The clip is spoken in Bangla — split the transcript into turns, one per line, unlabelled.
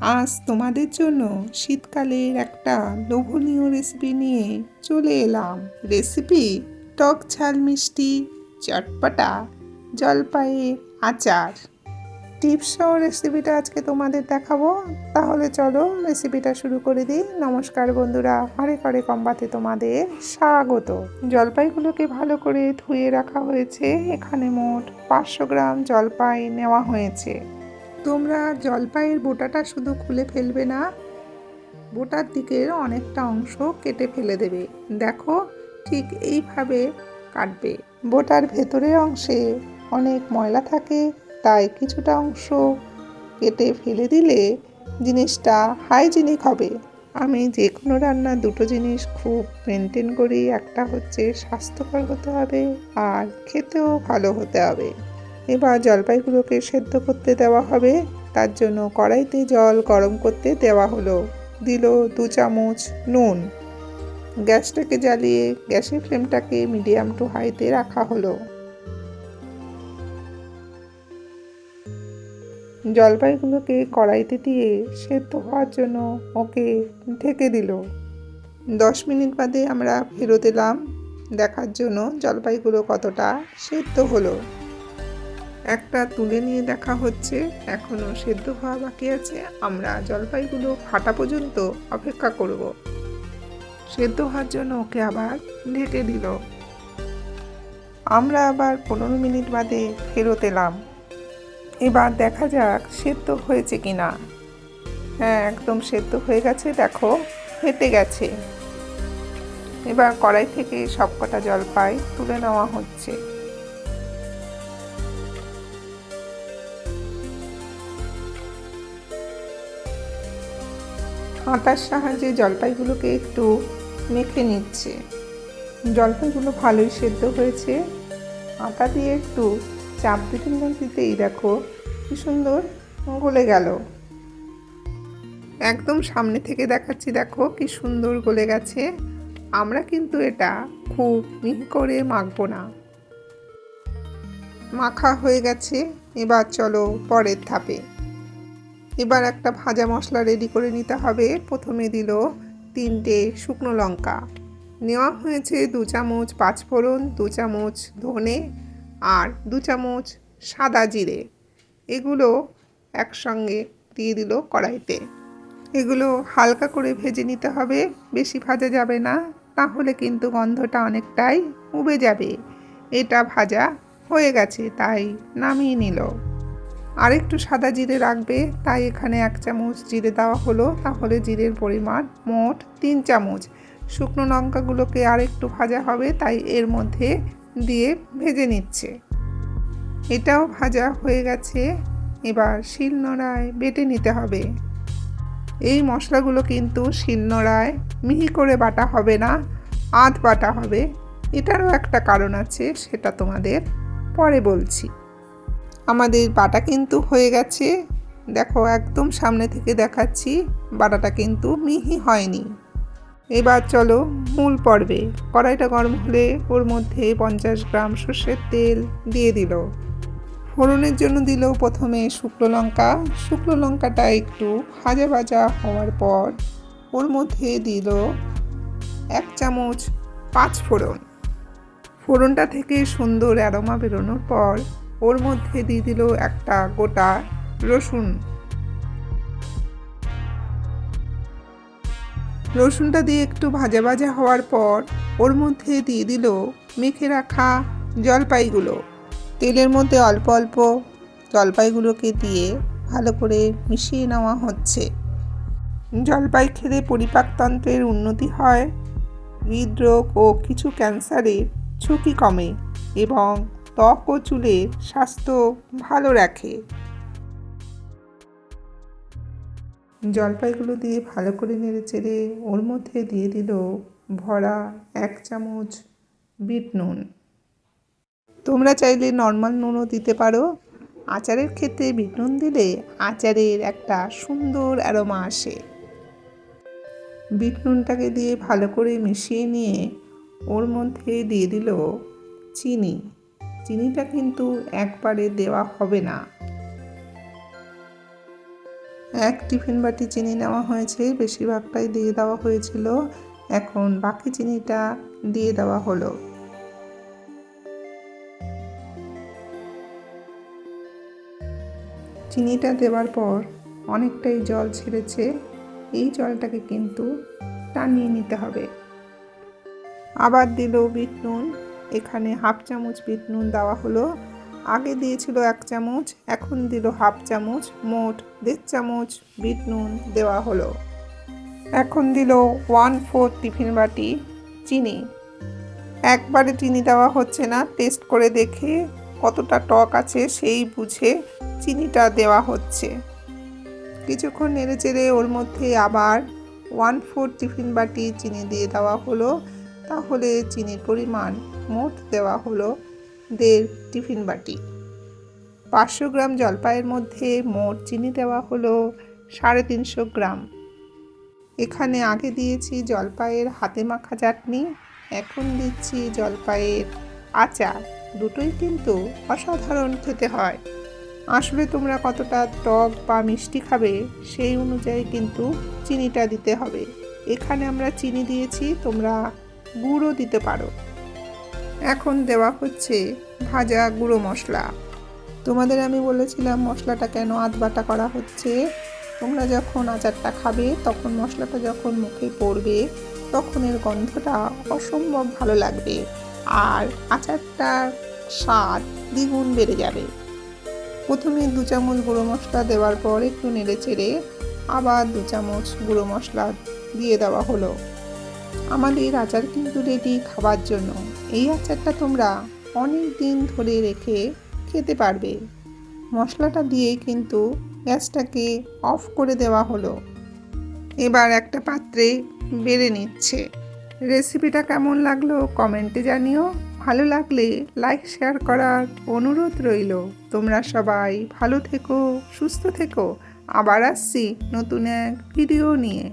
আজ তোমাদের জন্য শীতকালের একটা লোভনীয় রেসিপি নিয়ে চলে এলাম। রেসিপি টক ঝাল মিষ্টি চটপটা জলপাইয়ের আচার। টিপস সহ রেসিপিটা আজকে তোমাদের দেখাবো। তাহলে চলো রেসিপিটা শুরু করে দিই। নমস্কার বন্ধুরা, হরেক হরেক অম্বাতে তোমাদের স্বাগত। জলপাইগুলোকে ভালো করে ধুয়ে রাখা হয়েছে। এখানে মোট 500 গ্রাম জলপাই নেওয়া হয়েছে। তোমরা জলপাইয়ের বোটাটা শুধু খুলে ফেলবে না, বোটার দিকের অনেকটা অংশ কেটে ফেলে দেবে। দেখো, ঠিক এইভাবে কাটবে। বোটার ভেতরের অংশে অনেক ময়লা থাকে, তাই কিছুটা অংশ কেটে ফেলে দিলে জিনিসটা হাইজিনিক হবে। আমি যে কোনো রান্নার দুটো জিনিস খুব মেনটেন করি। একটা হচ্ছে স্বাস্থ্যকর হতে হবে আর খেতেও ভালো হতে হবে। এবার জলপাইগুলোকে সেদ্ধ করতে দেওয়া হবে। তার জন্য কড়াইতে জল গরম করতে দেওয়া হলো। দিল 2 চামচ নুন। গ্যাসটাকে জ্বালিয়ে গ্যাসের ফ্লেমটাকে মিডিয়াম টু হাইতে রাখা হলো। জলপাইগুলোকে কড়াইতে দিয়ে সেদ্ধ হওয়ার জন্য ওকে ঢেকে দিল। 10 মিনিট বাদে আমরা ফেরত এলাম দেখার জন্য জলপাইগুলো কতটা সেদ্ধ হলো। একটা তুলে নিয়ে দেখা হচ্ছে, এখনো সেদ্ধ হওয়া বাকি আছে। আমরা জলপাইগুলো ফাটা পর্যন্ত অপেক্ষা করব। সেদ্ধ হওয়ার জন্য ওকে আবার ঢেকে দিল। আমরা আবার 15 মিনিট বাদে ফেরত এলাম। এবার দেখা যাক সেদ্ধ হয়েছে কিনা। হ্যাঁ, একদম সেদ্ধ হয়ে গেছে। দেখো, ফেটে গেছে। এবার কড়াই থেকে সবকটা জলপাই তুলে নেওয়া হচ্ছে। হাতার সাহায্যে জলপাইগুলোকে একটু মেখে নিচ্ছে। জলপাইগুলো ভালোই সেদ্ধ হয়েছে। আটা দিয়ে একটু চাপ দিতেই দেখো কি সুন্দর গলে গেল। একদম সামনে থেকে দেখাচ্ছি, দেখো কি সুন্দর গলে গেছে। আমরা কিন্তু এটা খুব মিহি করে মাখবো না। মাখা হয়ে গেছে। এবার চলো পরের ধাপে। এবার একটা ভাজা মশলা রেডি করে নিতে হবে। প্রথমে দিল 3টে শুকনো লঙ্কা, নেওয়া হয়েছে 2 চামচ পাঁচফোড়ন, 2 চামচ ধনে আর 2 চামচ সাদা জিরে। এগুলো একসঙ্গে দিয়ে দিল কড়াইতে। এগুলো হালকা করে ভেজে নিতে হবে, বেশি ভাজা যাবে না, তাহলে কিন্তু গন্ধটা অনেকটাই উবে যাবে। এটা ভাজা হয়ে গেছে, তাই নামিয়ে নিল। আরেকটু সাদা জিরে রাখবে, তাই এখানে 1 চামচ জিরে দেওয়া হলো। তাহলে জিরের পরিমাণ মোট 3 চামচ। শুকনো লঙ্কাগুলোকে আরেকটু ভাজা হবে, তাই এর মধ্যে দিয়ে ভেজে নিচ্ছে। এটাও ভাজা হয়ে গেছে। এবার শিলনোড়ায় বেটে নিতে হবে। এই মশলাগুলো কিন্তু শিলনোড়ায় মিহি করে বাটা হবে না, আধ বাটা হবে। এটারও একটা কারণ আছে, সেটা তোমাদের পরে বলছি। আমাদের বাটা কিন্তু হয়ে গেছে। দেখো, একদম সামনে থেকে দেখাচ্ছি, বাটাটা কিন্তু মিহি হয়নি। এবার চলো মূল পর্বে। কড়াইটা গরম হলে ওর মধ্যে 50 গ্রাম সর্ষের তেল দিয়ে দিল। ফোড়নের জন্য দিল প্রথমে শুকনো লঙ্কা। শুকনো লঙ্কাটা একটু ভাজা ভাজা হওয়ার পর ওর মধ্যে দিল 1 চামচ পাঁচফোড়ন। ফোড়নটা থেকে সুন্দর অ্যারোমা বেরোনোর পর ওর মধ্যে দিয়ে দিল একটা গোটা রসুন। রসুনটা দিয়ে একটু ভাজা ভাজা হওয়ার পর ওর মধ্যে দিয়ে দিল মেখে রাখা জলপাইগুলো। তেলের মধ্যে অল্প অল্প জলপাইগুলোকে দিয়ে ভালো করে মিশিয়ে নেওয়া হচ্ছে। জলপাই খেলে পরিপাকতন্ত্রের উন্নতি হয়, হৃদরোগ ও কিছু ক্যান্সারের ঝুঁকি কমে এবং ত্বক ও চুলের স্বাস্থ্য ভালো রাখে। জলপাইগুলো দিয়ে ভালো করে নেড়েচেড়ে ওর মধ্যে দিয়ে দিল ভরা 1 চামচ বিট নুন। তোমরা চাইলে নর্মাল নুনও দিতে পারো। আচারের ক্ষেত্রে বিট নুন দিলে আচারের একটা সুন্দর অ্যারোমা আসে। বিট নুনটাকে দিয়ে ভালো করে মিশিয়ে নিয়ে ওর মধ্যে দিয়ে দিল চিনি। চিনিটা কিন্তু একবারে দেওয়া হবে না। এক টিফিন বাটি চিনি নেওয়া হয়েছে, বেশিরভাগটাই দিয়ে দেওয়া হয়েছিল। এখন বাকি চিনিটা দিয়ে দেওয়া হলো। চিনিটা দেওয়ার পর অনেকটাই জল ছেড়েছে, এই জলটাকে কিন্তু টানিয়ে নিতে হবে। আবার দিল বিট নুন, এখানে হাফ চামচ বিট নুন দেওয়া হলো। আগে দিয়েছিল 1 চামচ, এখন দিল হাফ চামচ, মোট 1.5 চামচ বিট নুন দেওয়া হলো। এখন দিল 1/4 টিফিন বাটি চিনি। একবারে চিনি দেওয়া হচ্ছে না, টেস্ট করে দেখে কতটা টক আছে সেই বুঝে চিনিটা দেওয়া হচ্ছে। কিছুক্ষণ নেড়েচেড়ে ওর মধ্যে আবার 1/4 টিফিন বাটি চিনি দিয়ে দেওয়া হলো। তাহলে চিনির পরিমাণ মোট দেওয়া হলো 1.5 টিফিন বাটি। 500 গ্রাম জলপাইয়ের মধ্যে মোট চিনি দেওয়া হলো 350 গ্রাম। এখানে আগে দিয়েছি জলপাইয়ের হাতে মাখা চাটনি, এখন দিচ্ছি জলপাইয়ের আচার। দুটোই কিন্তু অসাধারণ খেতে হয়। আসলে তোমরা কতটা টক বা মিষ্টি খাবে সেই অনুযায়ী কিন্তু চিনিটা দিতে হবে। এখানে আমরা চিনি দিয়েছি, তোমরা গুঁড়ো দিতে পারো। এখন দেওয়া হচ্ছে ভাজা গুঁড়ো মশলা। তোমাদের আমি বলেছিলাম মশলাটা কেন আধবাটা করা হচ্ছে। তোমরা যখন আচারটা খাবে তখন মশলাটা যখন মুখে পড়বে তখন এর গন্ধটা অসম্ভব ভালো লাগবে, আর আচারটার স্বাদ দ্বিগুণ বেড়ে যাবে। প্রথমে 2 চামচ গুঁড়ো মশলা দেওয়ার পর একটু নেড়েচেড়ে আবার 2 চামচ গুঁড়ো মশলা দিয়ে দেওয়া হলো। আমাদের আচার কিন্তু রেডি খাবার জন্য। এই আচারটা তোমরা অনেক দিন ধরে রেখে খেতে পারবে। মশলাটা দিয়েই কিন্তু গ্যাসটাকে অফ করে দেওয়া হলো। এবার একটা পাত্রে বেড়ে নিচ্ছে। রেসিপিটা কেমন লাগলো কমেন্টে জানিও। ভালো লাগলে লাইক শেয়ার করার অনুরোধ রইল। তোমরা সবাই ভালো থেকো, সুস্থ থেকো। আবার আসছি নতুন এক ভিডিও নিয়ে।